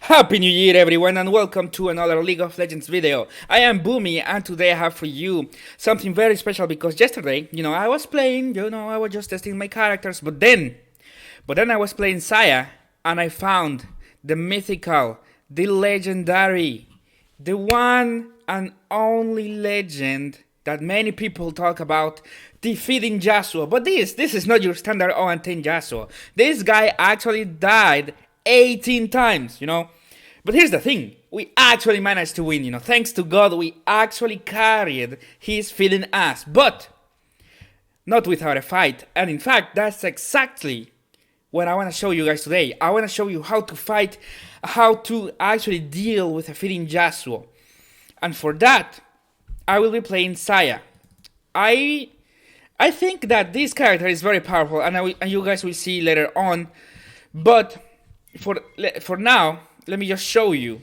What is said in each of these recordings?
Happy New Year everyone and welcome to another League of Legends video. I am Boomy and today I have for you something very special because yesterday, I was playing, I was just testing my characters, but then I was playing Xayah and I found the mythical, the legendary, the one and only legend that many people talk about defeating Yasuo. But this is not your standard 0-10 Yasuo. This guy actually died 18 times, But here's the thing, we actually managed to win, Thanks to God, we actually carried his feeding ass, but not without a fight. And in fact, that's exactly what I want to show you guys today. I want to show you how to fight, how to actually deal with a feeding Yasuo. And for that, I will be playing Xayah. I think that this character is very powerful, and you guys will see later on. But for now, let me just show you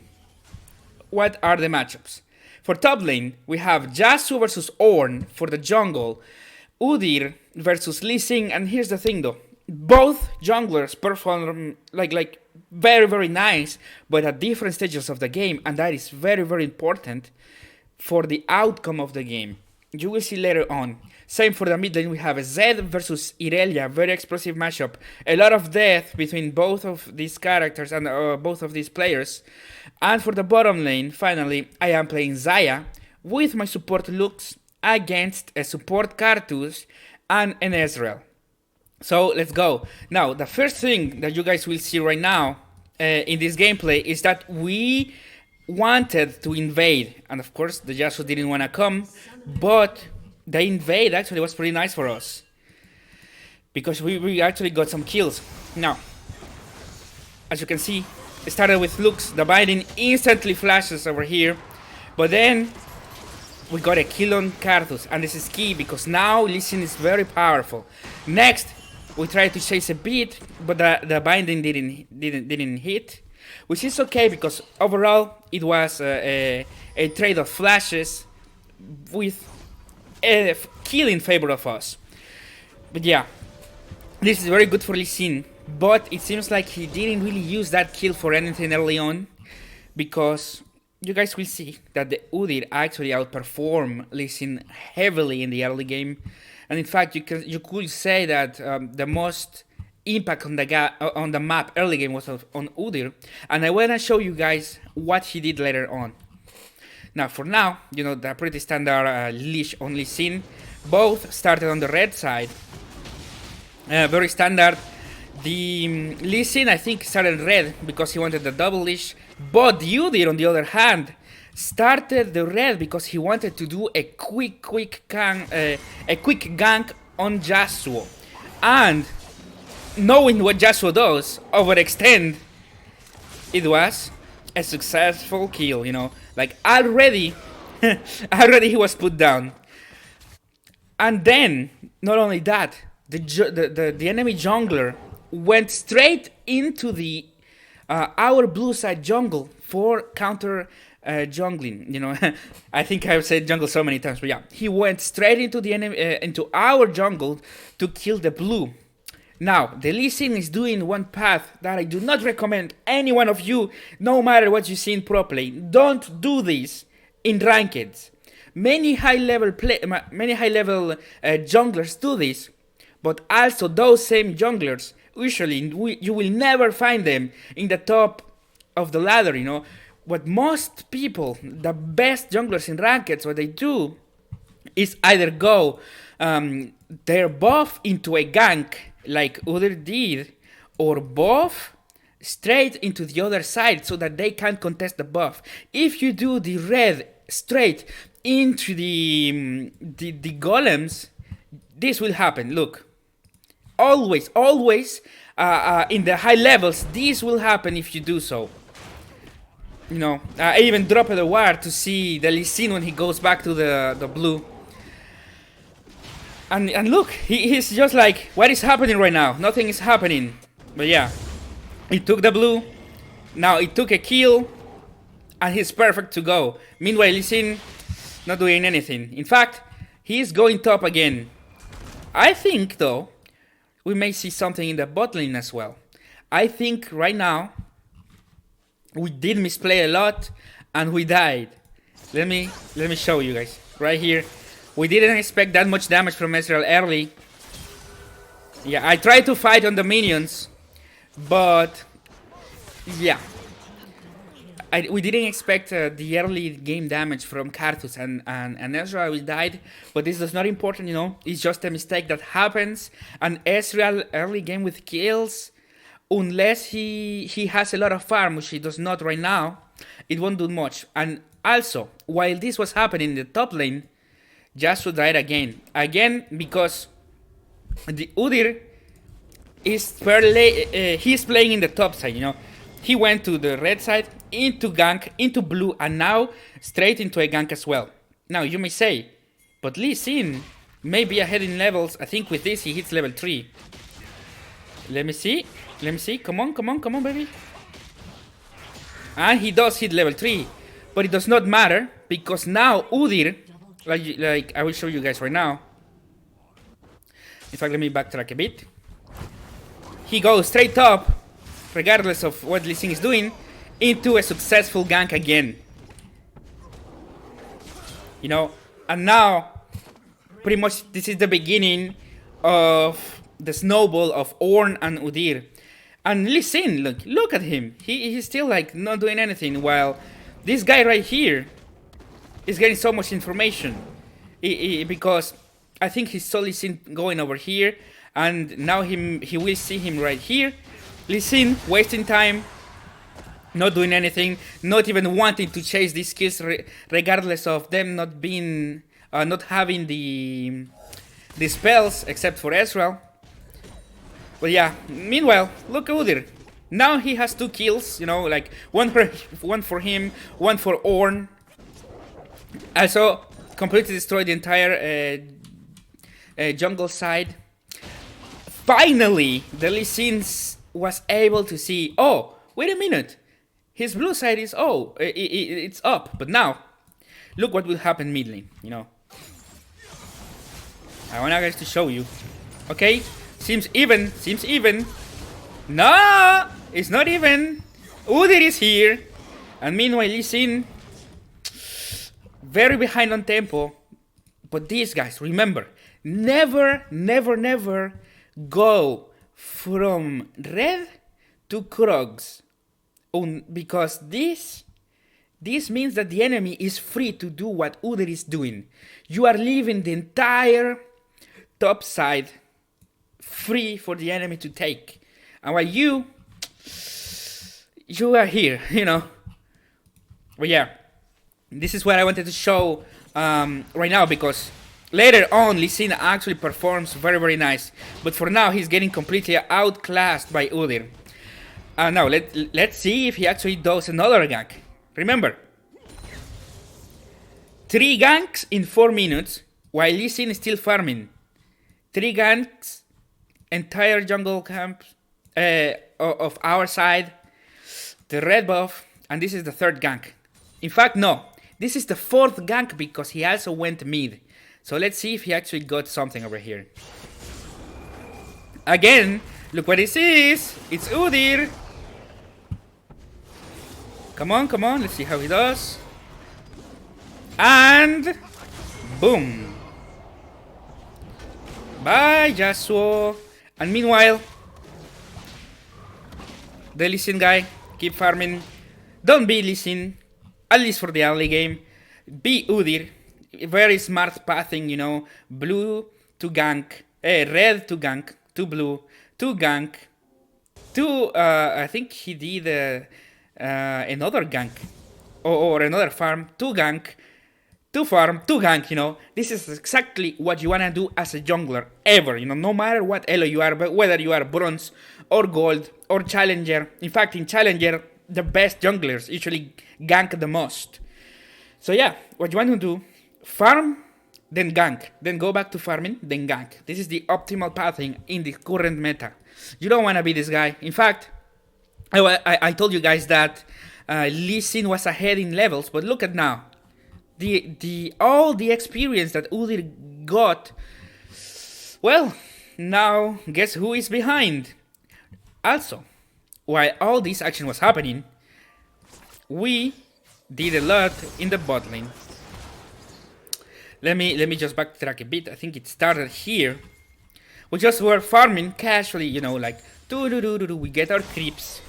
what are the matchups. For top lane, we have Yasuo versus Ornn for the jungle, Udyr versus Lee Sin, and here's the thing though, both junglers perform like very very nice, but at different stages of the game, and that is very very important for the outcome of the game. You will see later on. Same for the mid lane, we have Zed versus Irelia, very explosive matchup. A lot of death between both of these characters and both of these players. And for the bottom lane, finally, I am playing Xayah with my support Lux against a support Karthus and an Ezreal. So let's go. Now, the first thing that you guys will see right now in this gameplay is that we wanted to invade, and of course the Yasuo didn't want to come, but the invade actually was pretty nice for us because we actually got some kills. Now, as you can see, it started with Lux, the binding instantly flashes over here, but then we got a kill on Karthus, and this is key because now Lee Sin is very powerful. Next, we tried to chase a bit, but the binding didn't hit, which is okay because overall it was a trade of flashes with a kill in favor of us. But yeah, this is very good for Lee Sin, but it seems like he didn't really use that kill for anything early on, because you guys will see that the Udyr actually outperformed Lee Sin heavily in the early game, and in fact you could say that the most impact on the map early game was on Udyr, and I want to show you guys what he did later on. Now, for now, the pretty standard leash on Lee Sin. Both started on the red side. Very standard. The Lee Sin, I think, started red because he wanted the double leash. But Udyr, on the other hand, started the red because he wanted to do a quick gank on Yasuo. And knowing what Yasuo does, overextend, it was a successful kill, Like already he was put down. And then, not only that, the enemy jungler went straight into the our blue side jungle for counter jungling. I think I've said jungle so many times, but yeah, he went straight into the enemy into our jungle to kill the blue. Now, the Lee Sin is doing one path that I do not recommend any one of you, no matter what you see in pro play. Don't do this in rankeds. Many high-level junglers do this, but also those same junglers, usually you will never find them in the top of the ladder, What most people, the best junglers in rankeds, what they do is either go their buff into a gank, like Udyr did, or buff straight into the other side so that they can't contest the buff. If you do the red straight into the golems, this will happen. Look, always in the high levels, this will happen if you do so. I even dropped a ward to see the Lee Sin when he goes back to the blue. And look, he's just like, what is happening right now? Nothing is happening. But yeah, he took the blue. Now he took a kill, and he's perfect to go. Meanwhile, Lee Sin not doing anything. In fact, he's going top again. I think, though, we may see something in the bot lane as well. I think right now We did misplay a lot, and we died. Let me show you guys right here. We didn't expect that much damage from Ezreal early. Yeah, I tried to fight on the minions, but yeah, we didn't expect the early game damage from Karthus and Ezreal died, but this is not important, you know. It's just a mistake that happens, and Ezreal early game with kills, unless he has a lot of farm, which he does not right now, it won't do much. And also, while this was happening in the top lane, Yasuo died again because the Udyr is fairly, he's playing in the top side, you know. He went to the red side, into gank, into blue, and now straight into a gank as well. Now you may say, but Lee Sin may be ahead in levels. I think with this he hits level 3. Let me see. Come on, baby. And he does hit level 3. But it does not matter, because now Udyr, like I will show you guys right now. In fact, let me backtrack a bit. He goes straight up, regardless of what Lee Sin is doing, into a successful gank again. You know, and now, pretty much this is the beginning of the snowball of Ornn and Udyr. And Lee Sin, look at him. He's still like not doing anything, while this guy right here is getting so much information. Because I think he saw Lee Sin going over here, and now he will see him right here. Lee Sin wasting time, not doing anything, not even wanting to chase these kills, regardless of them not being, not having the spells, except for Ezreal. But yeah, meanwhile, look at Udyr. Now he has 2 kills, you know, like one for him, one for Ornn. Also, completely destroyed the entire jungle side. Finally, the Lee Sin was able to see, oh, wait a minute. His blue side is, it's up. But now, look what will happen mid lane, you know. I want you guys to show you. Okay? Seems even. No! It's not even. Udyr is here. And meanwhile, Lee Sin, very behind on tempo. But these guys, remember, never go from red to Krogs. Because this means that the enemy is free to do what Udyr is doing. You are leaving the entire top side free for the enemy to take. And while you are here, you know. But yeah, this is what I wanted to show right now, because later on Lee Sin actually performs very nice. But for now he's getting completely outclassed by Udyr. Now let's see if he actually does another gank. Remember, 3 ganks in 4 minutes while Lee Sin is still farming. 3 ganks, entire jungle camp of our side, the red buff, and this is the 3rd gank. In fact, no, this is the 4th gank because he also went mid. So let's see if he actually got something over here. Again, look what this is. It's Udyr. Come on, let's see how he does. And boom. Bye, Yasuo. And meanwhile, the Lee Sin guy, keep farming. Don't be Lee Sin, at least for the early game. Be Udyr. Very smart pathing, you know. Blue to gank, red to gank, to blue, to gank, to, I think he did another gank, or another farm, to gank, to farm, to gank, you know. This is exactly what you wanna do as a jungler, ever, you know, no matter what elo you are, but whether you are bronze, or gold, or challenger. In fact, in challenger, the best junglers usually gank the most. So yeah, what you want to do, farm, then gank, then go back to farming, then gank. This is the optimal pathing in the current meta. You don't want to be this guy. In fact, I told you guys that Lee Sin was ahead in levels, but look at now. All the experience that Udyr got, well, now guess who is behind? Also, while all this action was happening, we did a lot in the bot lane. Let me just backtrack a bit. I think it started here. We just were farming casually, you know, like do. We get our creeps,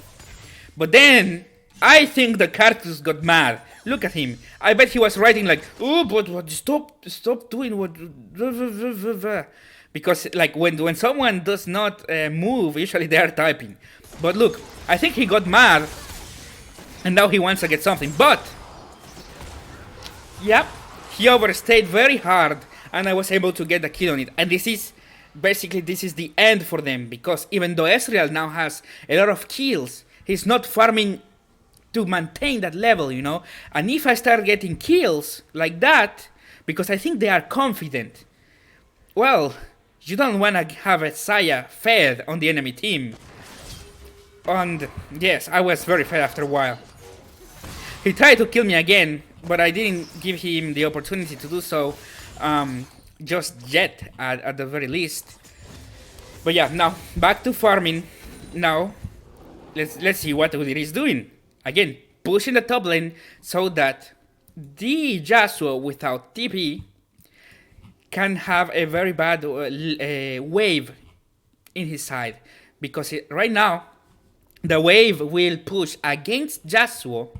but then I think the Cartus got mad. Look at him. I bet he was writing like, "Oh, but what? Stop doing what." Because like when someone does not move, usually they are typing. But look, I think he got mad, and now he wants to get something. But yep, he overstayed very hard, and I was able to get the kill on it. And this is basically the end for them, because even though Ezreal now has a lot of kills, he's not farming to maintain that level, you know. And if I start getting kills like that, because I think they are confident, well, you don't want to have a Xayah fed on the enemy team. And yes, I was very fed after a while. He tried to kill me again, but I didn't give him the opportunity to do so, just yet, at the very least. But yeah, now back to farming. Now let's see what Udyr is doing. Again, pushing the top lane so that the Yasuo without TP can have a very bad wave in his side, because right now the wave will push against Yasuo,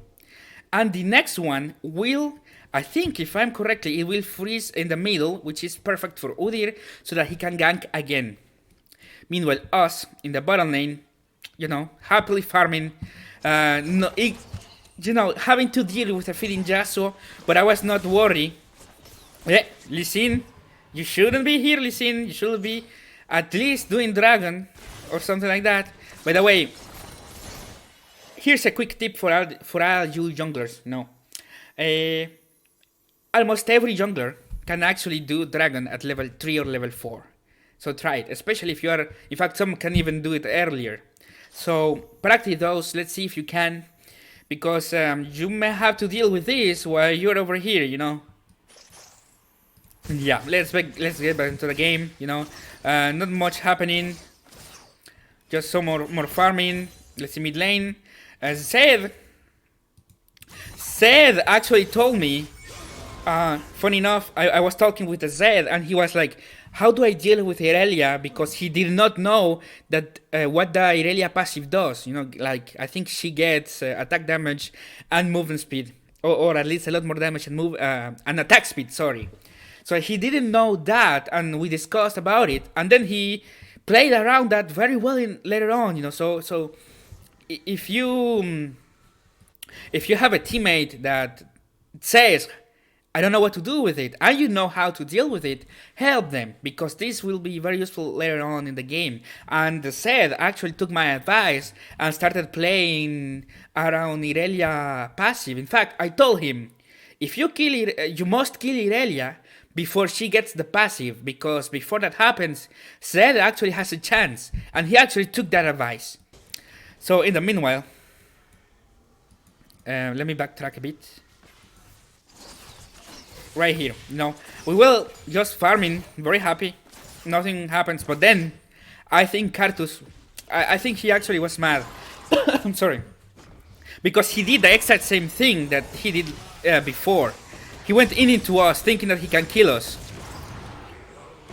and the next one will, I think if I'm correctly, it will freeze in the middle, which is perfect for Udyr so that he can gank again. Meanwhile, us in the bottom lane, you know, happily farming, having to deal with a feeding Yasuo, but I was not worried. Lee Sin, you shouldn't be here, Lee Sin. You should be at least doing Dragon or something like that. By the way, here's a quick tip for all you junglers. Almost every jungler can actually do Dragon at level 3 or level 4. So try it, especially if you are, in fact, some can even do it earlier. So practice those, let's see if you can, because you may have to deal with this while you're over here, you know. Yeah, let's get back into the game, you know. Not much happening, just some more farming. Let's see mid lane. Zed actually told me, funny enough, I was talking with Zed, and he was like, how do I deal with Irelia? Because he did not know that what the Irelia passive does. You know, like, I think she gets attack damage and movement speed, or at least a lot more damage and attack speed, sorry. So he didn't know that, and we discussed about it, and then he played around that very well later on, you know. So if you have a teammate that says, I don't know what to do with it, and you know how to deal with it, help them, because this will be very useful later on in the game. And Zed actually took my advice and started playing around Irelia passive. In fact, I told him, if you you must kill Irelia before she gets the passive, because before that happens, Zed actually has a chance, and he actually took that advice. So in the meanwhile, let me backtrack a bit. Right here, you know, we will just farming, very happy, nothing happens, but then I think Cartus, I think he actually was mad. I'm sorry, because he did the exact same thing that he did before. He went into us thinking that he can kill us,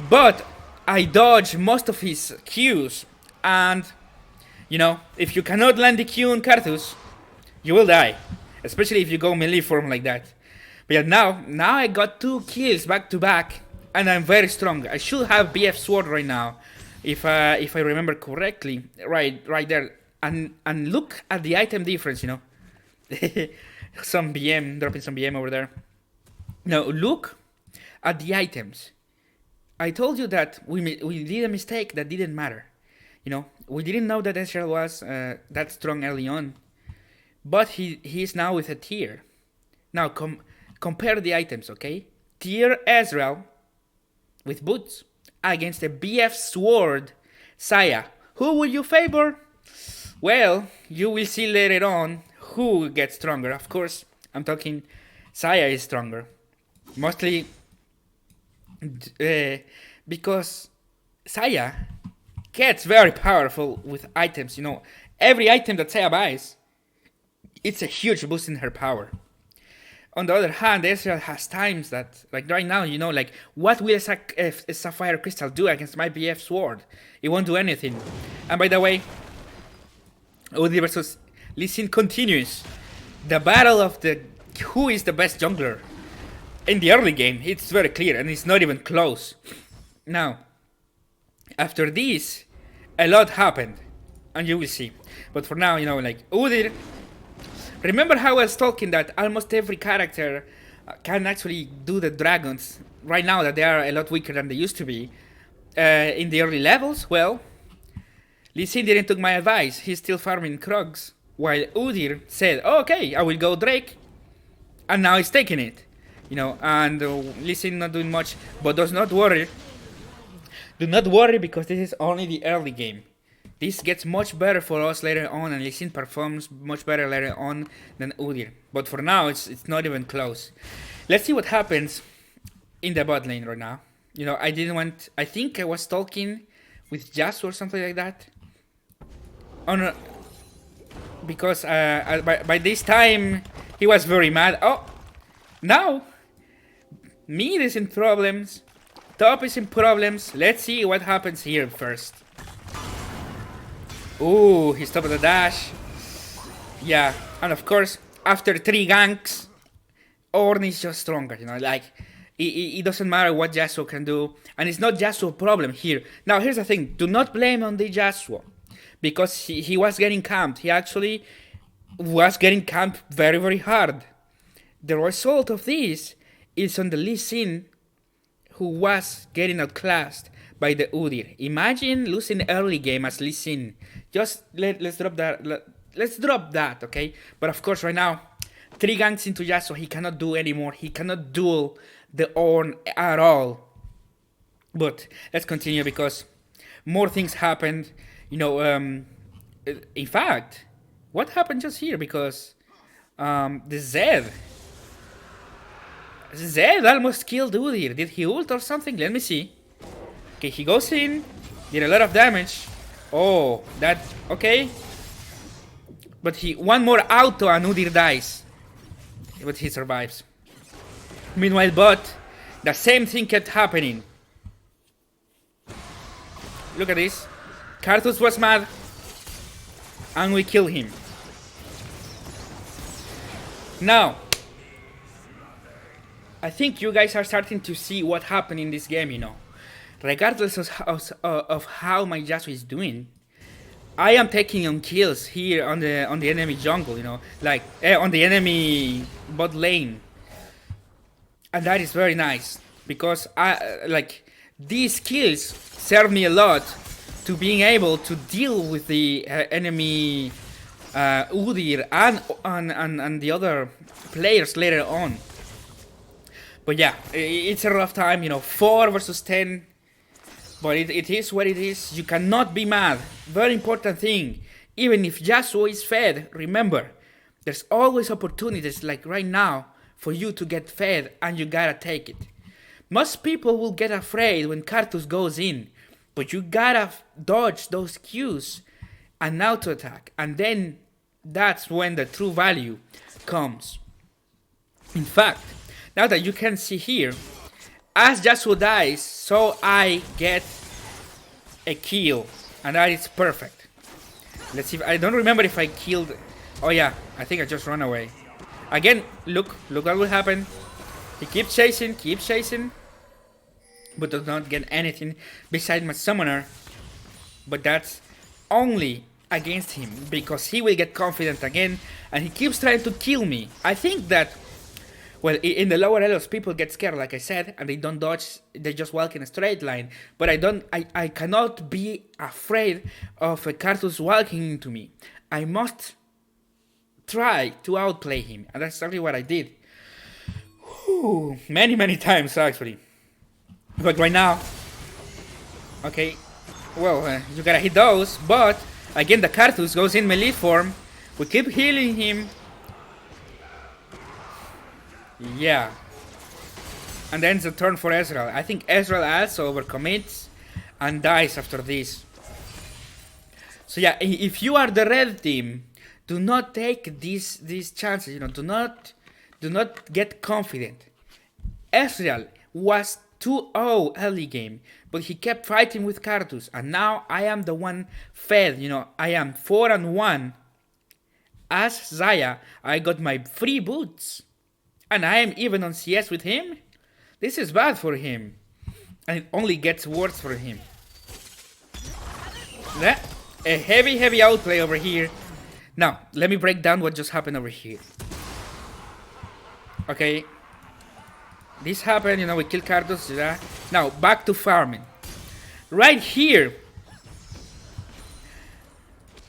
but I dodged most of his Qs, and you know, if you cannot land the Q on Cartus, you will die, especially if you go melee form like that. But yeah, now I got 2 kills back to back, and I'm very strong. I should have BF sword right now, if I remember correctly. Right there, and look at the item difference, you know. Some BM, dropping some BM over there. Now look at the items. I told you that we did a mistake that didn't matter. You know, we didn't know that Ezreal was that strong early on, but he is now with a tier. Now compare the items, okay? Tier Ezreal with boots against a BF sword Xayah. Who will you favor? Well, you will see later on who gets stronger. Of course, I'm talking Xayah is stronger. Mostly because Xayah gets very powerful with items, you know. Every item that Xayah buys it's a huge boost in her power. On the other hand, Ezreal has times that, like right now, you know, like what will a Sapphire Crystal do against my BF Sword? It won't do anything. And by the way, Udi versus Lee Sin continues. The battle of the who is the best jungler in the early game. It's very clear, and it's not even close. Now, after this, a lot happened, and you will see. But for now, you know, like Udyr. Remember how I was talking that almost every character can actually do the dragons right now, that they are a lot weaker than they used to be in the early levels? Well, Lee Sin didn't took my advice. He's still farming Krugs, while Udyr said, oh, okay, I will go Drake, and now he's taking it. You know, and Lee Sin not doing much, but does not worry. Do not worry, because this is only the early game. This gets much better for us later on, and Lee Sin performs much better later on than Udyr. But for now, it's not even close. Let's see what happens in the bot lane right now. You know, I think I was talking with Yasuo or something like that. Oh no, because by this time he was very mad. Oh, now mid is in problems, top is in problems. Let's see what happens here first. Ooh, he stopped the dash. Yeah, and of course, after 3 ganks, Ornn is just stronger, you know, like, it doesn't matter what Yasuo can do, and it's not Yasuo's problem here. Now, here's the thing, do not blame on the Yasuo, because he was getting camped. He actually was getting camped very, very hard. The result of this is on the Lee Sin, who was getting outclassed by the Udyr. Imagine losing early game as Lee Sin. Just let's drop that. Let's drop that, okay? But of course, right now, 3 ganks into Yasuo, he cannot do anymore. He cannot duel the Ornn at all. But let's continue, because more things happened. You know, in fact, what happened just here? Because the Zed almost killed Udyr. Did he ult or something? Let me see. Okay, he goes in, did a lot of damage. Oh, that, okay. But one more auto and Udyr dies. But he survives. Meanwhile, bot, the same thing kept happening. Look at this. Karthus was mad, and we kill him. Now, I think you guys are starting to see what happened in this game, you know. Regardless of how my Yasuo is doing, I am taking on kills here on the enemy jungle, you know, like on the enemy bot lane, and that is very nice, because these kills serve me a lot to being able to deal with the enemy Udyr and the other players later on. But yeah, it's a rough time, you know, 4 versus 10. But it is what it is. You cannot be mad. Very important thing. Even if Yasuo is fed, remember, there's always opportunities like right now for you to get fed, and you gotta take it. Most people will get afraid when Karthus goes in, but you gotta dodge those Qs and auto attack, and then that's when the true value comes. In fact, now that you can see here, as Yasuo dies, so I get a kill, and that is perfect. Let's see, I don't remember if I killed. Oh yeah, I think I just ran away. Again, look what will happen. He keeps chasing, but does not get anything besides my summoner. But that's only against him, because he will get confident again, and he keeps trying to kill me. I think that, well, in the lower levels, people get scared, like I said, and they don't dodge, they just walk in a straight line. But I cannot be afraid of a Karthus walking into me. I must try to outplay him, and that's exactly what I did. Whew, many times, actually. But right now, okay, well, you gotta hit those, but again, the Karthus goes in melee form. We keep healing him. Yeah. And then it's a turn for Ezreal. I think Ezreal also overcommits and dies after this. So yeah, if you are the red team, Do not take these chances. Do not get confident. Ezreal was 2-0 early game, but he kept fighting with Cartus, and now I am the one fed. I am 4-1. As Xayah, I got my free boots, and I am even on CS with him. This is bad for him, and it only gets worse for him. A heavy outplay over here. Now, let me break down what just happened over here. Okay. This happened, we killed Cardos. Yeah. Now, back to farming. Right here.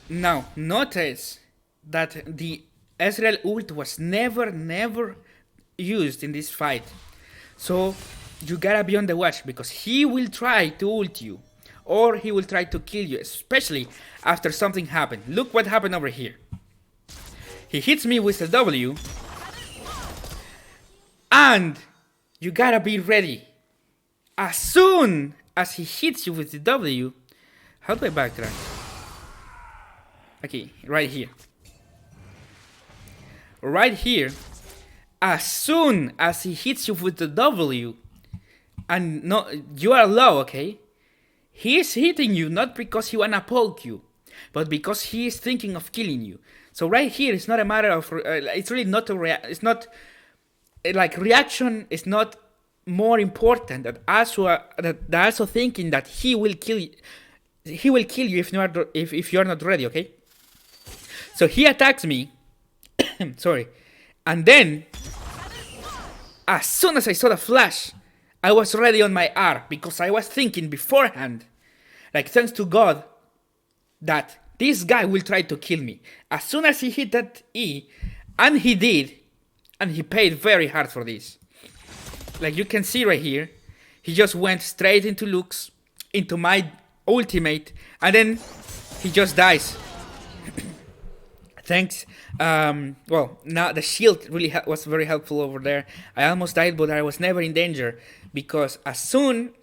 Now, notice that the Ezreal ult was never used in this fight. So, you gotta be on the watch, because he will try to ult you. Or he will try to kill you, especially after something happened. Look what happened over here. He hits me with the W. And you gotta be ready. As soon as he hits you with the W. How do I backtrack? Okay, right here. Right here. As soon as he hits you with the W. And no, you are low, okay? He is hitting you not because he wanna poke you, but because he is thinking of killing you. So right here, it's not a matter of. It's really not it's not like reaction is not more important than also thinking that he will kill you. He will kill you if you are not ready. Okay. So he attacks me. Sorry, and then as soon as I saw the flash, I was ready on my R, because I was thinking beforehand, like, thanks to God, that this guy will try to kill me. As soon as he hit that E, and he did, and he paid very hard for this. Like you can see right here, he just went straight into Lux, into my ultimate, and then he just dies. Thanks. Well, now the shield really was very helpful over there. I almost died, but I was never in danger, because as soon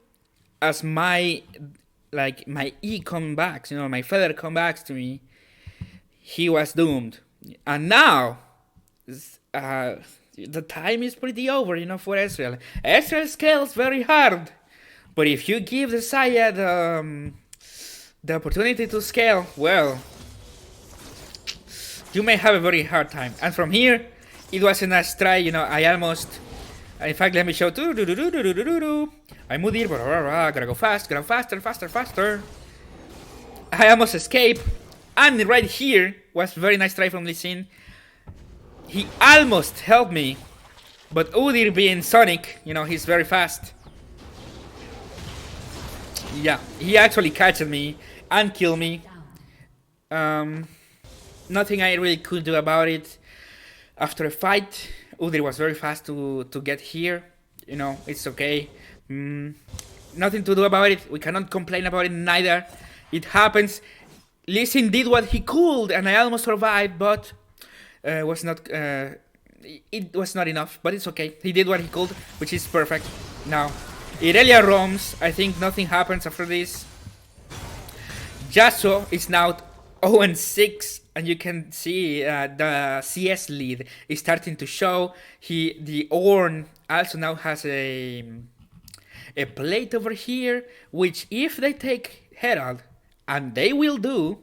as my E comes back, my feather comes back to me, he was doomed. And now, the time is pretty over, for Ezreal. Ezreal scales very hard, but if you give the Xayah the opportunity to scale, well, you may have a very hard time. And from here, it was a nice try. I almost. In fact, let me show. I moved here, gotta go fast, gotta faster. I almost escape. And right here was very nice try from Lee Sin. He almost helped me, but Udyr being Sonic, he's very fast. Yeah, he actually catches me and killed me. Nothing I really could do about it. After a fight, Udyr was very fast to get here. It's okay. Nothing to do about it. We cannot complain about it neither. It happens. Lee Sin did what he could, and I almost survived, but it was not enough. But it's okay. He did what he could, which is perfect. Now, Irelia roams. I think nothing happens after this. Yasuo is now 0-6, and you can see the CS lead is starting to show. The Ornn also now has a plate over here, which if they take Herald, and they will do,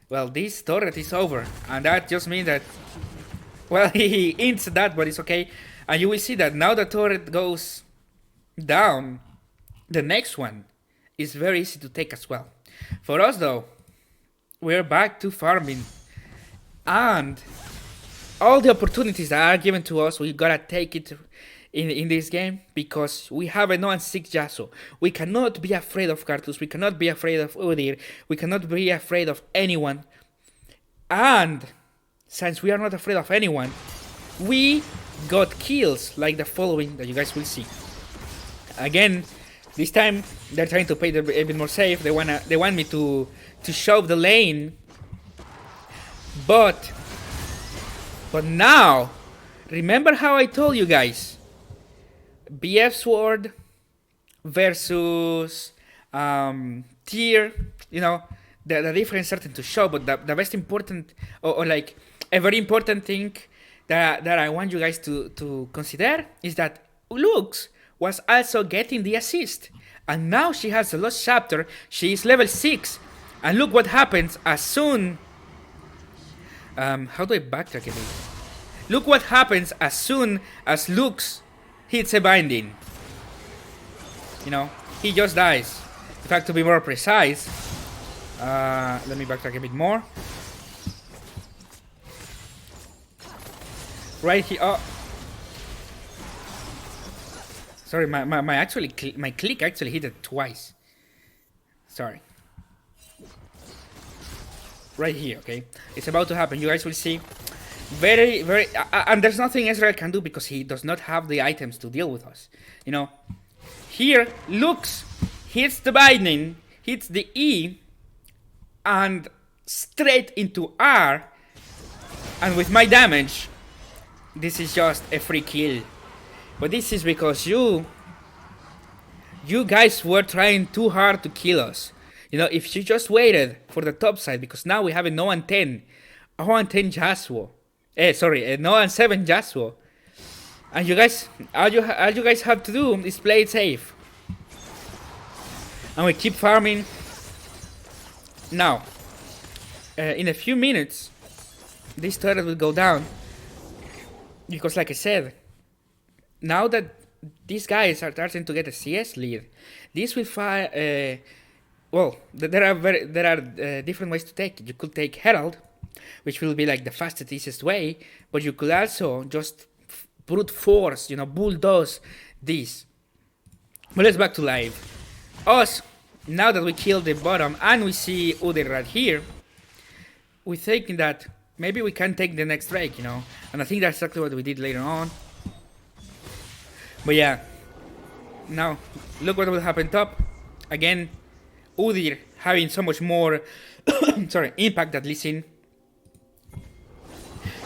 well, this turret is over. And that just means that, well, he hints that, but it's okay. And you will see that now the turret goes down, the next one is very easy to take as well. For us though, we're back to farming, and all the opportunities that are given to us, we gotta take it in this game, because we have a 0-6 Yasuo. We cannot be afraid of Cartus, we cannot be afraid of Udyr, we cannot be afraid of anyone. And since we are not afraid of anyone, we got kills like the following that you guys will see. Again, this time they're trying to play a bit more safe. They want me to shove the lane, but now, remember how I told you guys, BF Sword versus Tier, the difference starting to show. But the best important, or like a very important thing that I want you guys to consider is that Lux was also getting the assist. And now she has the Lost Chapter. She is level 6. And look what happens as soon... how do I backtrack a bit? Look what happens as soon as Lux hits a binding. You know, he just dies. In fact, to be more precise, let me backtrack a bit more. Right here. Oh, sorry, my click actually hit it twice. Sorry. Right here, okay? It's about to happen. You guys will see. Very, very... and there's nothing Ezreal can do because he does not have the items to deal with us. You know? Here, Lux hits the binding, hits the E, and straight into R. And with my damage, this is just a free kill. But this is because you guys were trying too hard to kill us. You know, if you just waited for the top side, because now we have a no and 10 Yasuo. No and 7 Yasuo. And you guys, all you guys have to do is play it safe. And we keep farming. Now, in a few minutes, this turret will go down. Because like I said, now that these guys are starting to get a CS lead, this will fire... well, there are different ways to take it. You could take Herald, which will be like the fastest, easiest way, but you could also just brute force, you know, bulldoze this. But let's back to live. Us, now that we killed the bottom and we see Udyr right here, we're thinking that maybe we can take the next Drake, you know, and I think that's exactly what we did later on. But yeah, now look what will happen top. Again, Udyr having so much more impact at Lee Sin.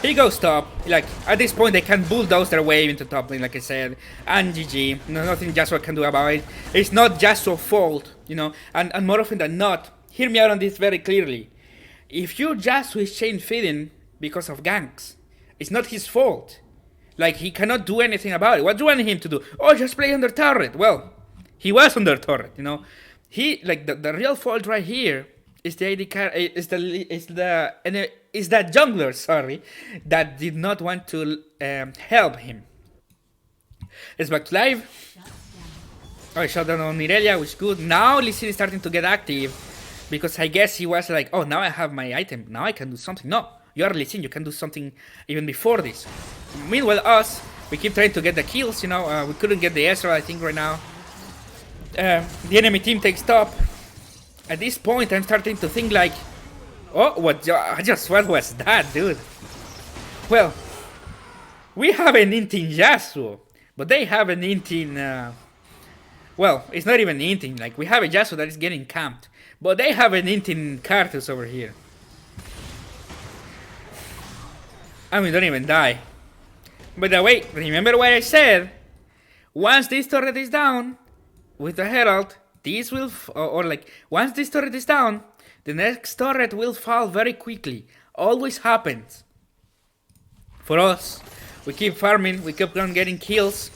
He goes top. Like, at this point they can bulldoze their way into top lane, like I said. And GG. No, nothing Yasuo can do about it. It's not Yasuo's fault, you know. And more often than not, hear me out on this very clearly. If your Yasuo is chain feeding because of ganks, it's not his fault. Like, he cannot do anything about it. What do you want him to do? Oh, just play under turret. Well, he was under turret, you know. He, like, the real fault right here is the AD is that jungler, sorry, that did not want to help him. Let's back to live. Alright, shut down on Irelia, which is good. Now Lee Sin is starting to get active, because I guess he was like, oh, now I have my item, now I can do something. No, you are Lee Sin, you can do something even before this. Meanwhile, us, we keep trying to get the kills, you know, we couldn't get the Ezreal, I think, right now. The enemy team takes top. At this point, I'm starting to think like, oh, what was that, dude? Well, we have an inting Yasuo, but they have an inting, well, it's not even inting, like, we have a Yasuo that is getting camped, but they have an inting Karthus over here. And we don't even die. By the way, remember what I said? Once this turret is down, with the Herald, this will, once this turret is down, the next turret will fall very quickly. Always happens. For us, we keep farming, we keep on getting kills.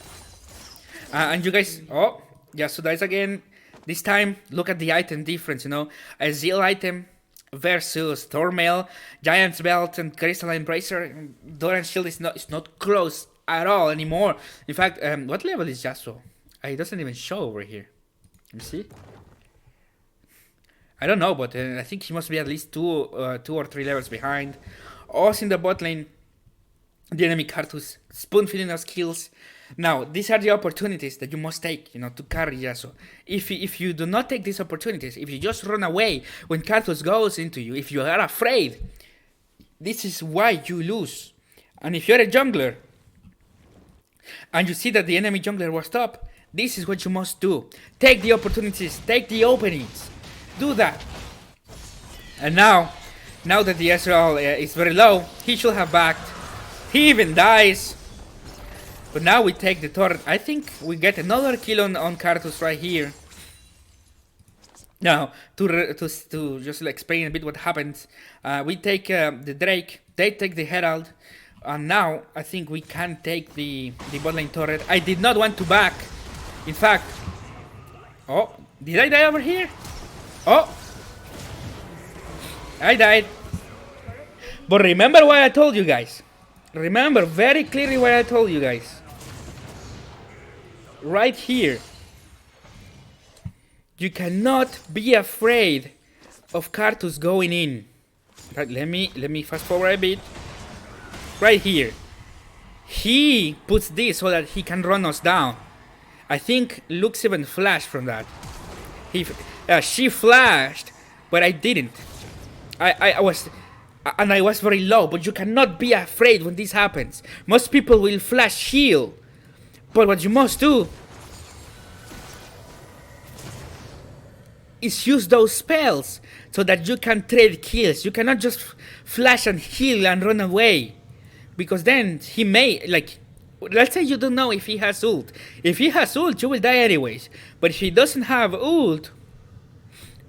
And you guys, oh, Yasuo dies again. This time, look at the item difference, you know. A Zeal item versus Thormail, Giant's Belt, and Crystalline Bracer. Doran's Shield is not close at all anymore. In fact, what level is Yasuo? It doesn't even show over here. Let me see. I don't know, but I think he must be at least two or three levels behind. Us in the bot lane, the enemy Karthus spoon feeding us kills. Now, these are the opportunities that you must take, you know, to carry Yasuo. If you do not take these opportunities, if you just run away when Karthus goes into you, if you are afraid, this is why you lose. And if you're a jungler, and you see that the enemy jungler was top, this is what you must do. Take the opportunities, take the openings. Do that. And now that the Ezreal is very low, he should have backed. He even dies. But now we take the turret. I think we get another kill on Karthus right here. Now, to just like explain a bit what happens, we take the Drake, they take the Herald, and now I think we can take the bot lane turret. I did not want to back. In fact, oh, did I die over here? Oh, I died. But remember what I told you guys. Remember very clearly what I told you guys. Right here. You cannot be afraid of Karthus going in. Right, let me fast forward a bit. Right here. He puts this so that he can run us down. I think Lux even flashed from that. She flashed, but I didn't. I was very low, but you cannot be afraid when this happens. Most people will flash heal, but what you must do is use those spells so that you can trade kills. You cannot just flash and heal and run away, because then he may, like, let's say you don't know if he has ult. If he has ult, you will die anyways. But if he doesn't have ult,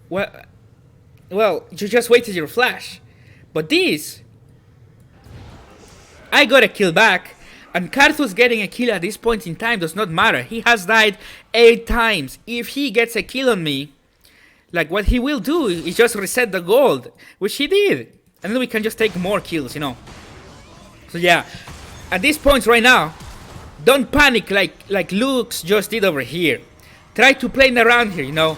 well, you just wasted your flash. But this, I got a kill back, and Karthus getting a kill at this point in time does not matter. He has died 8 times. If he gets a kill on me, like, what he will do is just reset the gold, which he did. And then we can just take more kills, you know. So yeah, at this point right now, don't panic like Lux just did over here. Try to play around here, you know.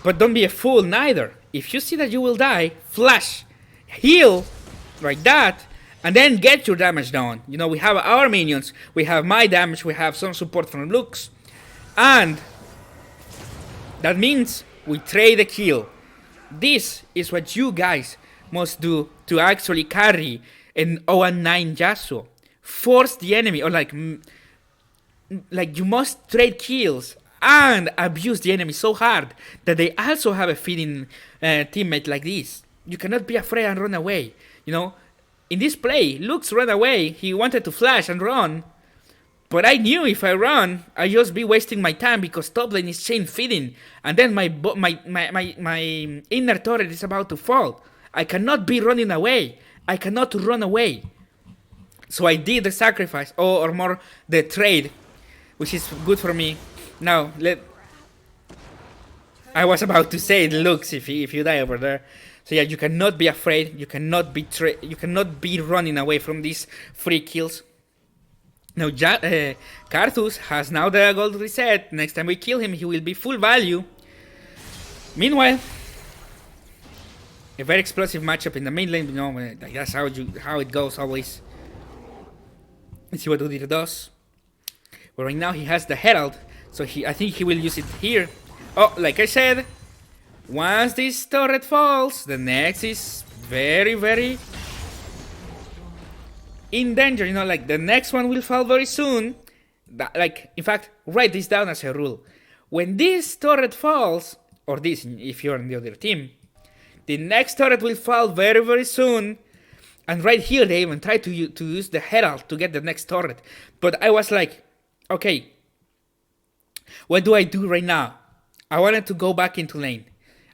But don't be a fool neither. If you see that you will die, flash, heal, like that, and then get your damage down. You know, we have our minions, we have my damage, we have some support from Lux, and that means we trade a kill. This is what you guys must do to actually carry an 0-9 Yasuo. Force the enemy, or like you must trade kills and abuse the enemy so hard that they also have a feeding teammate like this. You cannot be afraid and run away. You know, in this play, Lux ran away. He wanted to flash and run, but I knew if I run, I'd just be wasting my time because top lane is chain feeding, and then my inner turret is about to fall. I cannot be running away. I cannot run away. So I did the sacrifice, or more the trade, which is good for me. Now I was about to say it looks if you die over there. So yeah, you cannot be afraid. You cannot be running away from these free kills. Now Karthus has now the gold reset. Next time we kill him, he will be full value. Meanwhile, a very explosive matchup in the main lane. You know, like that's how it goes always. Let's see what Udyr does. But right now he has the Herald, so I think he will use it here. Oh, like I said, once this turret falls, the next is very, very in danger. You know, like the next one will fall very soon. In fact, write this down as a rule. When this turret falls, or this, if you're on the other team, the next turret will fall very, very soon. And right here, they even tried to use the Herald to get the next turret. But I was like, okay, what do I do right now? I wanted to go back into lane.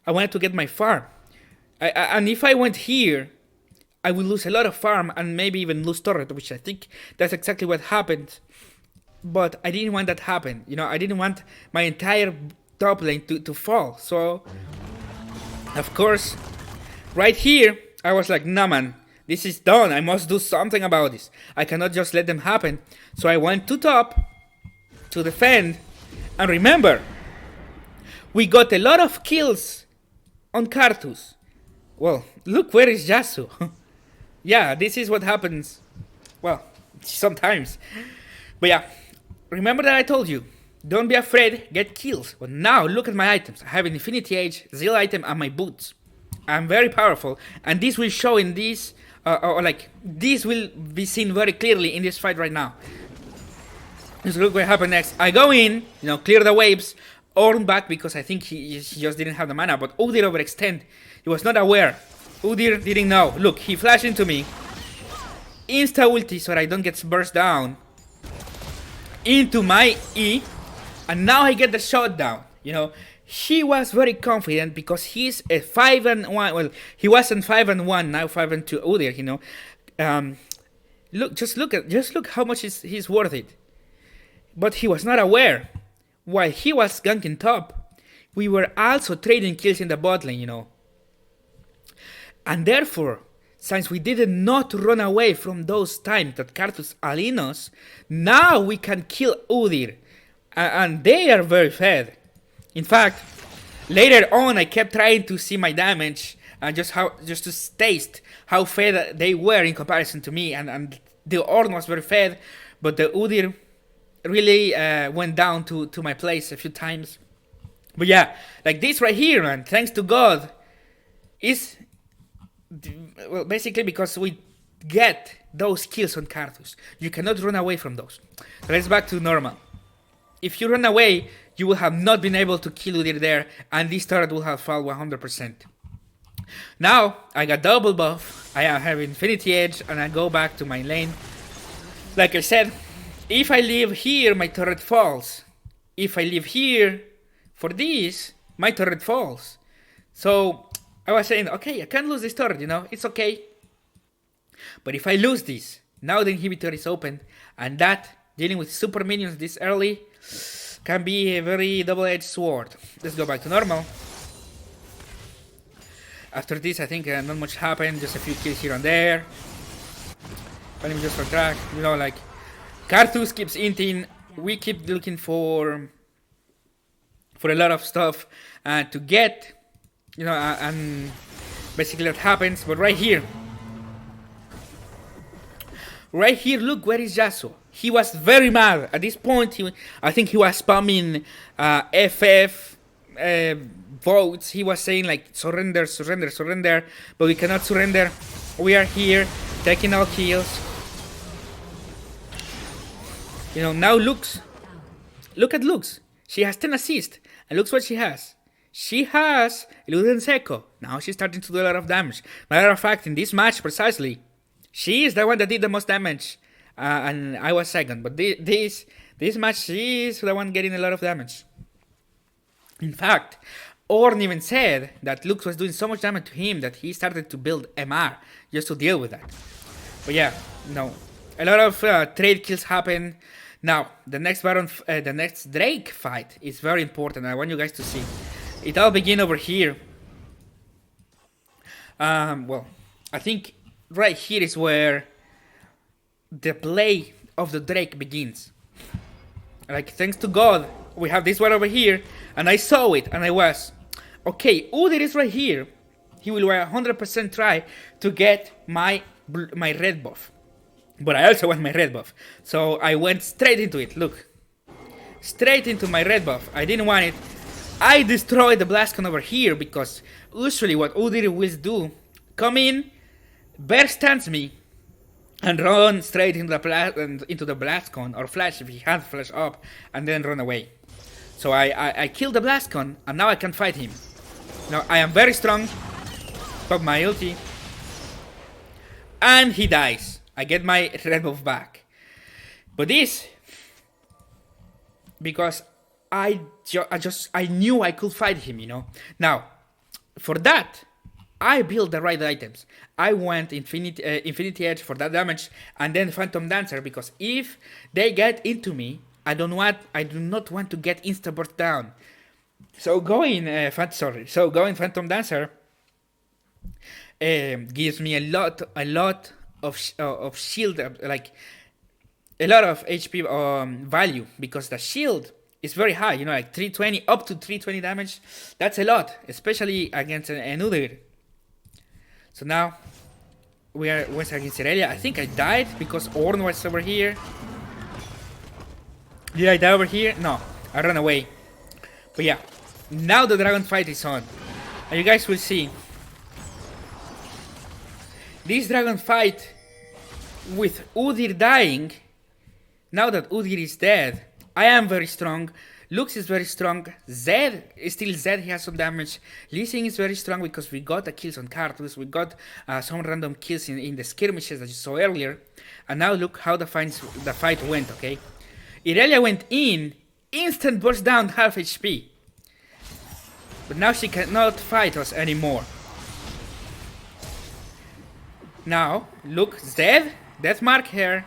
I wanted to get my farm. And if I went here, I will lose a lot of farm and maybe even lose turret, which I think that's exactly what happened. But I didn't want that to happen. You know, I didn't want my entire top lane to fall. So, of course, right here, I was like, nah, man. This is done. I must do something about this. I cannot just let them happen. So I went to top to defend. And remember, we got a lot of kills on Karthus. Well, look, where is Yasuo? Yeah, this is what happens. Well, sometimes. But yeah, remember that I told you. Don't be afraid, get kills. But now, look at my items. I have an Infinity Edge, Zeal item, and my boots. I'm very powerful. And this will show in this... this will be seen very clearly in this fight right now. Let's look what happened next. I go in, you know, clear the waves, Orn back because I think he just didn't have the mana, but Udyr overextend. He was not aware. Udyr didn't know. Look, he flashed into me. Insta ulti so that I don't get burst down into my E, and now I get the shot down. You know, he was very confident because he's a 5-1. Well, he wasn't 5-1, now 5-2 Udyr, you know. Just look how much he's worth it. But he was not aware. While he was ganking top, we were also trading kills in the bot lane, you know. And therefore, since we did not run away from those times that Karthus aliened us, now we can kill Udyr. And they are very fed. In fact, later on I kept trying to see my damage and just to taste how fed they were in comparison to me, and the Ornn was very fed, but the Udyr really went down to my place a few times. But yeah, like this right here, man, thanks to God, is well basically because we get those kills on Karthus. You cannot run away from those. So let's back to normal. If you run away, you will have not been able to kill Udyr there, and this turret will have fallen 100%. Now, I got double buff, I have Infinity Edge, and I go back to my lane. Like I said, if I leave here, my turret falls. If I leave here for this, my turret falls. So, I was saying, okay, I can't lose this turret, you know, it's okay. But if I lose this, now the inhibitor is open, and that, dealing with super minions this early, can be a very double-edged sword. Let's go back to normal. After this, I think not much happened, just a few kills here and there. Let me just for track, you know, like Karthus keeps inting, we keep looking for a lot of stuff to get, you know, and basically that happens. But right here, look, where is Yasuo? He was very mad. At this point, I think he was spamming FF votes. He was saying like, surrender, surrender, surrender. But we cannot surrender. We are here, taking our kills. You know, now Lux. Look at Lux. She has 10 assists. And look what she has. She has Eluded Echo. Now she's starting to do a lot of damage. Matter of fact, in this match precisely, she is the one that did the most damage. And I was second. But this match, she is the one getting a lot of damage. In fact, Ornn even said that Lux was doing so much damage to him that he started to build MR just to deal with that. But yeah, no. A lot of trade kills happen. Now, the next Drake fight is very important. I want you guys to see. It all begin over here. Well, I think right here is where the play of the Drake begins. Like, thanks to God, we have this one over here, and I saw it, and I was, okay, Udyr is right here. He will 100% try to get my red buff. But I also want my red buff. So I went straight into it, look. Straight into my red buff. I didn't want it. I destroyed the Blastcon over here, because usually what Udyr will do, come in, bear stance me, and run straight into the Blastcon, or flash if he had flash up, and then run away. So I killed the Blastcon, and now I can fight him. Now I am very strong, pop my ulti, and he dies. I get my red buff back. But this, because I knew I could fight him, you know. Now, for that, I built the right items. I went Infinity Edge for that damage, and then Phantom Dancer, because if they get into me, I do not want to get insta burst down. So going Phantom Dancer gives me a lot of shield, like a lot of HP value, because the shield is very high, you know, like 320 up to 320 damage. That's a lot, especially against an Udyr. So now we are once against Irelia. I think I died because Ornn was over here. Did I die over here? No, I ran away. But yeah, now the dragon fight is on, and you guys will see. This dragon fight with Udyr dying, now that Udyr is dead, I am very strong, Lux is very strong, Zed is still Zed, he has some damage, Lee Sin is very strong because we got the kills on Karthus, we got some random kills in the skirmishes that you saw earlier, and now look how the fight went, okay? Irelia went in, instant burst down half HP. But now she cannot fight us anymore. Now, look, Zed, death mark here.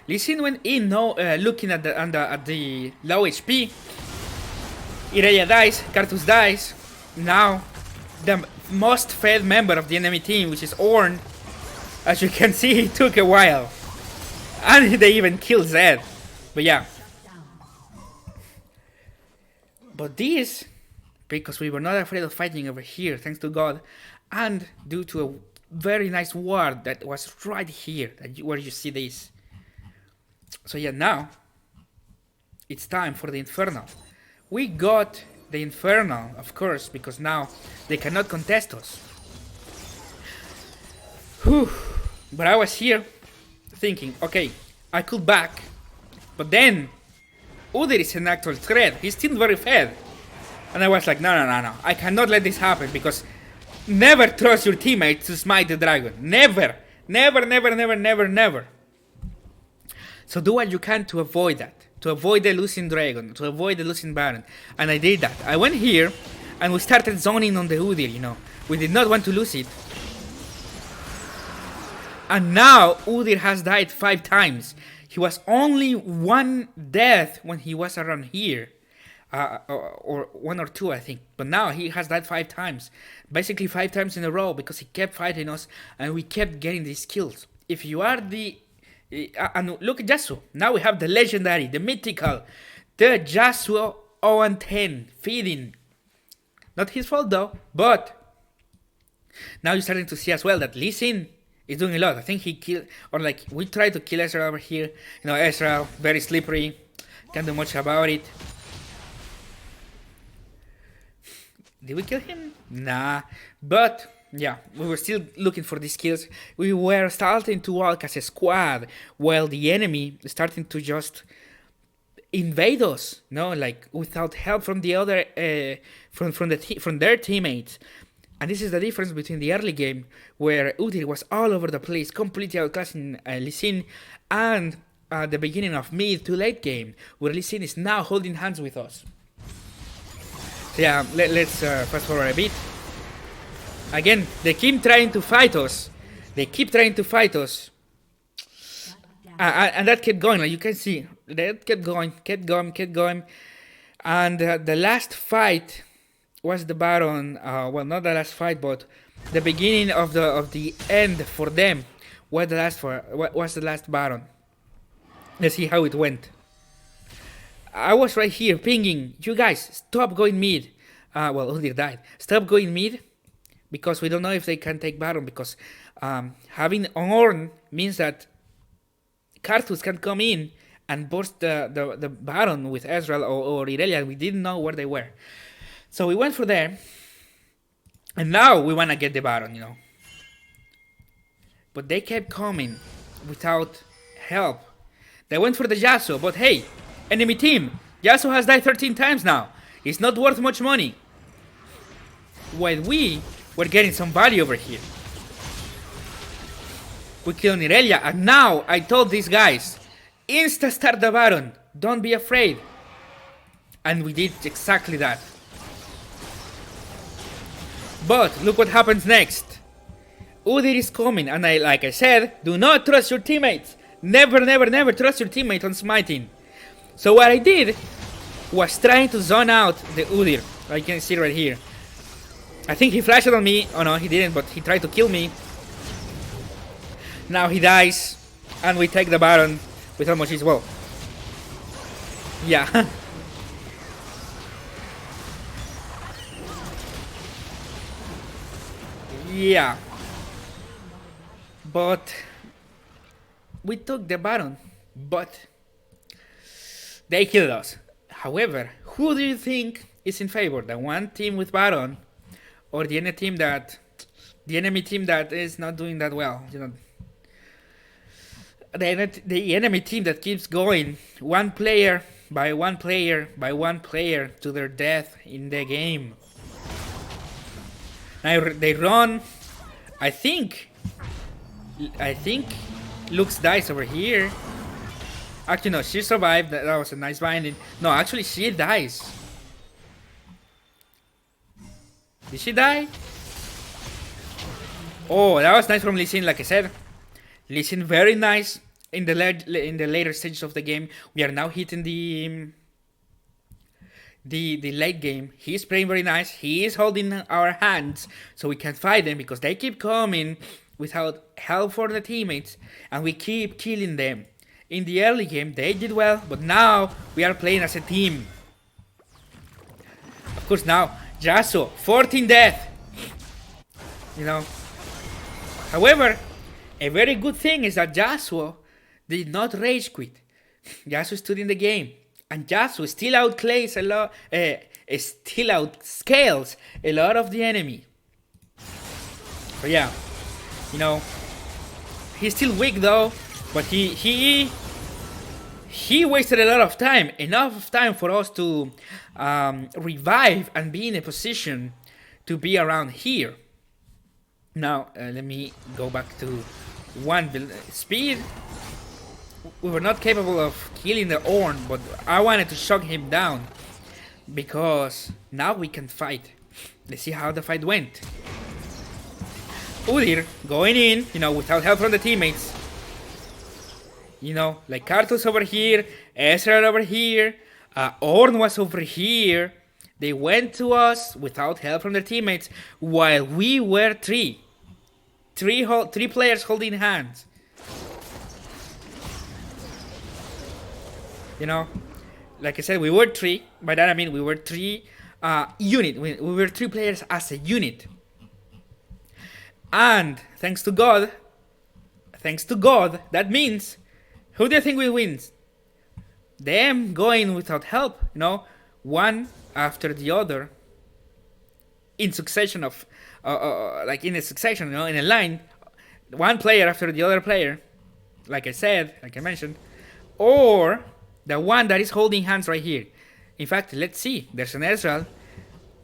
Lee Sin went in, no, looking at the low HP. Irelia dies, Karthus dies. Now, the most fed member of the enemy team, which is Ornn, as you can see, it took a while. And they even killed Zed. But yeah. But this, because we were not afraid of fighting over here, thanks to God, and due to a very nice ward that was right here, where you see this. So yeah, now it's time for the Infernal. We got the Infernal, of course, because now they cannot contest us. Whew. But I was here thinking, okay, I could back, but then Udyr is an actual threat. He's still very fed. And I was like, no, I cannot let this happen, because never trust your teammates to smite the dragon. Never. Never. So do what you can to avoid that. To avoid the losing dragon. To avoid the losing baron. And I did that. I went here and we started zoning on the Udyr, you know. We did not want to lose it. And now Udyr has died 5 times. He was only 1 death when he was around here. Or 1 or 2, I think. But now he has died 5 times. Basically 5 times in a row, because he kept fighting us and we kept getting these kills. If you are the... and look at Yasuo. Now we have the legendary, the mythical, the Yasuo 0-10 feeding. Not his fault though, but now you're starting to see as well that Lee Sin is doing a lot. I think he killed, or like we tried to kill Ezra over here. You know, Ezra, very slippery, can't do much about it. Did we kill him? Nah, but yeah, we were still looking for these kills. We were starting to walk as a squad, while the enemy starting to just invade us. No, like without help from the other, from their teammates. And this is the difference between the early game, where Udyr was all over the place, completely outclassing Lee Sin, and the beginning of mid to late game, where Lee Sin is now holding hands with us. So yeah, let's fast forward a bit. Again, they keep trying to fight us. And that kept going, like you can see. That kept going. And the last fight was the Baron. Well, not the last fight, but the beginning of the end for them was the last Baron. Let's see how it went. I was right here pinging, you guys, stop going mid. Well, Udyr died. Stop going mid, because we don't know if they can take Baron, because having Ornn means that Karthus can come in and burst the Baron with Ezreal or Irelia. We didn't know where they were. So we went for them, and now we want to get the Baron, you know. But they kept coming without help. They went for the Yasuo, but hey, enemy team, Yasuo has died 13 times now. It's not worth much money. While we were getting some value over here. We killed Irelia, and now I told these guys, insta start the Baron, don't be afraid. And we did exactly that. But look what happens next. Udyr is coming, and like I said, do not trust your teammates. Never trust your teammate on smiting. So what I did was trying to zone out the Udyr. I can see right here. I think he flashed on me. Oh no, he didn't, but he tried to kill me. Now he dies, and we take the Baron with how much as well. Yeah. Yeah. But we took the Baron, but they killed us. However, who do you think is in favor? The one team with Baron, or the enemy team that is not doing that well? You know, the enemy team that keeps going one player by one player to their death in the game. Now they run. I think Lux dies over here. Actually, no, she survived. That was a nice binding. No, actually, she dies. Did she die? Oh, that was nice from Lee Sin, like I said. Lee Sin very nice in the later stages of the game. We are now hitting the late game. He's playing very nice. He is holding our hands so we can fight them because they keep coming without help for the teammates and we keep killing them. In the early game they did well, but now we are playing as a team. Of course now Yasuo 14 death. You know. However, a very good thing is that Yasuo did not rage quit. Yasuo stood in the game. And Yasuo still outplays a lot, still outscales a lot of the enemy. So yeah, you know, he's still weak though, but he wasted a lot of time, enough time for us to revive and be in a position to be around here. Now let me go back to one speed. We were not capable of killing the Ornn, but I wanted to shock him down because now we can fight. Let's see how the fight went. Udyr going in, you know, without help from the teammates. You know, like Karthus over here, Ezreal over here, Ornn was over here. They went to us without help from their teammates while we were three players holding hands. You know, like I said, we were three. By that I mean we were three unit. We were three players as a unit. And thanks to God, that means, who do you think will win? Them going without help, you know, one after the other, in succession of, like in a succession, you know, in a line, one player after the other player, like I said, like I mentioned, or the one that is holding hands right here. In fact, let's see. There's an Ezreal.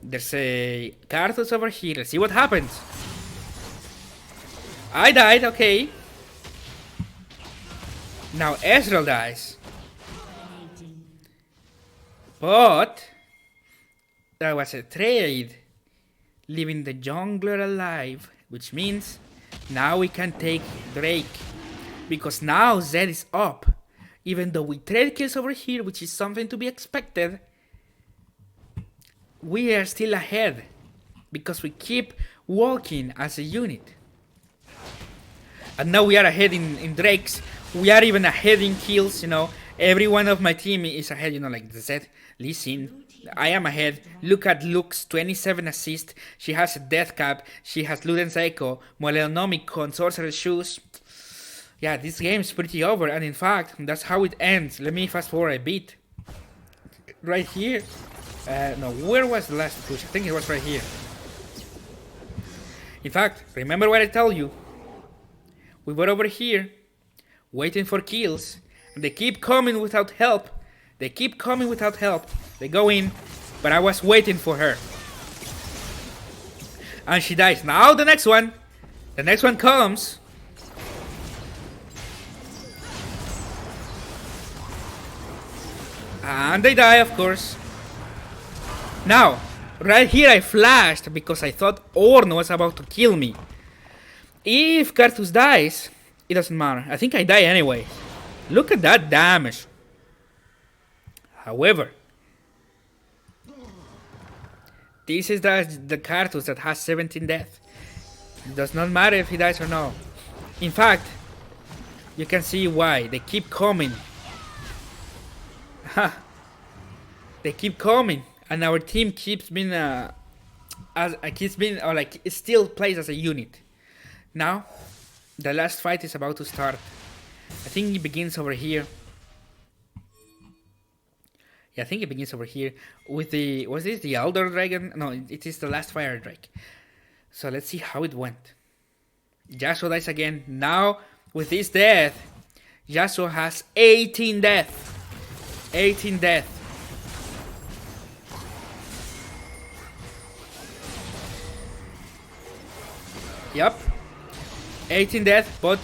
There's a Karthus over here. Let's see what happens. I died, okay. Now Ezreal dies. But that was a trade, leaving the jungler alive, which means now we can take Drake. Because now Zed is up. Even though we trade kills over here, which is something to be expected, we are still ahead because we keep walking as a unit. And now we are ahead in Drakes. We are even ahead in kills, you know. Every one of my team is ahead, you know, like the Zed, Lee Sin. I am ahead. Look at Luke's 27 assists. She has a death cap. She has Luden's Echo, Moleonomicon, Sorcerer's Shoes. Yeah, this game is pretty over, and in fact, that's how it ends. Let me fast forward a bit. Right here. No, where was the last push? I think it was right here. In fact, remember what I told you. We were over here, waiting for kills, and they keep coming without help. They go in, but I was waiting for her. And she dies. Now the next one comes. And they die, of course. Now, right here I flashed because I thought Ornn was about to kill me. If Karthus dies, it doesn't matter. I think I die anyway. Look at that damage. However, this is the Karthus that has 17 death. It does not matter if he dies or not. In fact, you can see why. They keep coming. They keep coming, and our team keeps being it still plays as a unit. Now, the last fight is about to start. I think it begins over here. Yeah, I think it begins over here with was this the Elder Dragon? No, it is the last Fire Drake. So let's see how it went. Yasuo dies again. Now, with this death, Yasuo has 18 death. 18 death. Yep. 18 death, but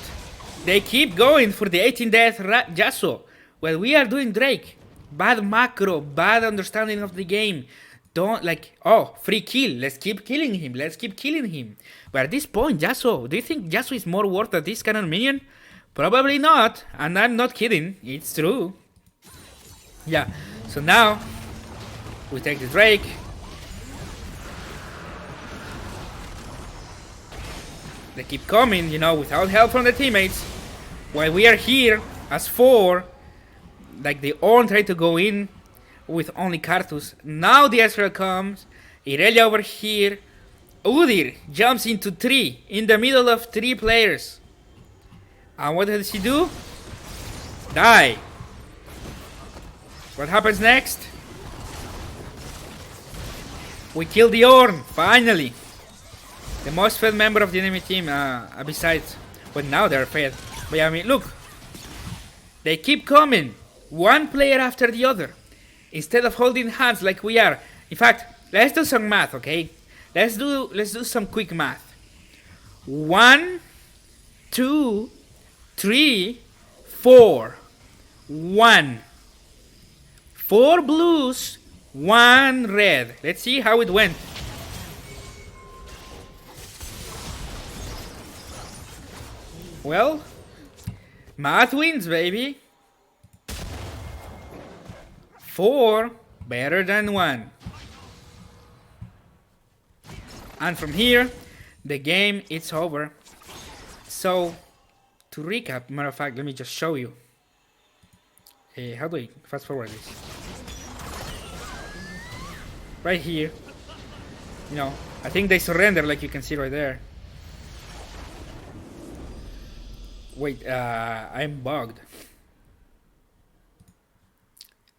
they keep going for the 18 death Yasuo. Well, we are doing Drake. Bad macro, bad understanding of the game. don't like, oh, free kill. Let's keep killing him. Let's keep killing him. But at this point, Yasuo, do you think Yasuo is more worth than this cannon minion? Probably not. And I'm not kidding. It's true. Yeah. So now we take the Drake. They keep coming, you know, without help from the teammates. While we are here as 4, like they all try to go in with only Karthus. Now the Ezreal comes. Irelia over here. Udyr jumps into 3 in the middle of 3 players. And what does he do? Die. What happens next? We kill the Ornn, finally. The most fed member of the enemy team, besides, but now they're fed. But yeah, I mean, look. They keep coming, one player after the other, instead of holding hands like we are. In fact, let's do some math, okay? Let's do some quick math. 1, 2, 3, 4. 1. 4 blues, 1 red. Let's see how it went. Well, math wins, baby. 4 better than 1. And from here, the game is over. So, to recap, matter of fact, let me just show you. How do I fast forward this? Right here. You know, I think they surrender, like you can see right there. Wait, I'm bugged.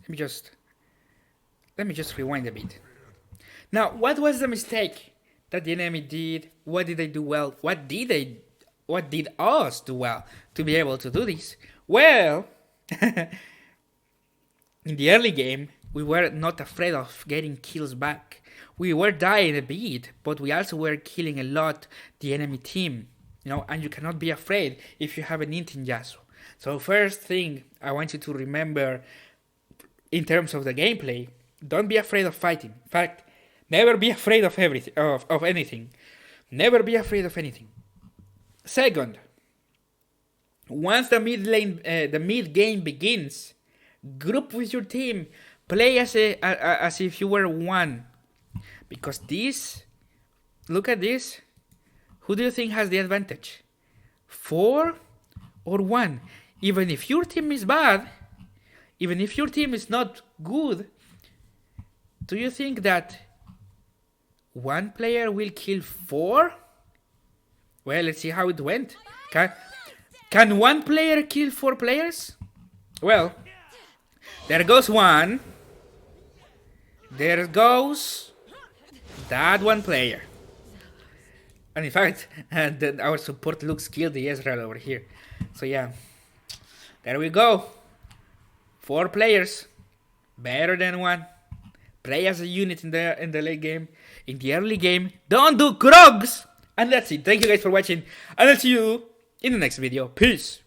Let me just rewind a bit. Now, what was the mistake that the enemy did? What did they do well? What did us do well to be able to do this? Well, in the early game, we were not afraid of getting kills back. We were dying a bit, but we also were killing a lot the enemy team. You know, and you cannot be afraid if you have an int in Yasuo. So first thing I want you to remember in terms of the gameplay, don't be afraid of fighting. In fact, never be afraid of everything, of anything. Never be afraid of anything. Second, once the mid game begins, group with your team, play as if you were one, because this, look at this. Who do you think has the advantage? 4 or 1? Even if your team is bad, even if your team is not good, do you think that 1 player will kill 4? Well, let's see how it went. Can 1 player kill 4 players? Well, there goes 1. There goes that 1 player. And in fact, our support looks killed the Ezreal over here. So yeah, there we go. 4 players, better than 1. Play as a unit in the late game. In the early game, don't do crogs. And that's it. Thank you guys for watching, and I'll see you in the next video. Peace.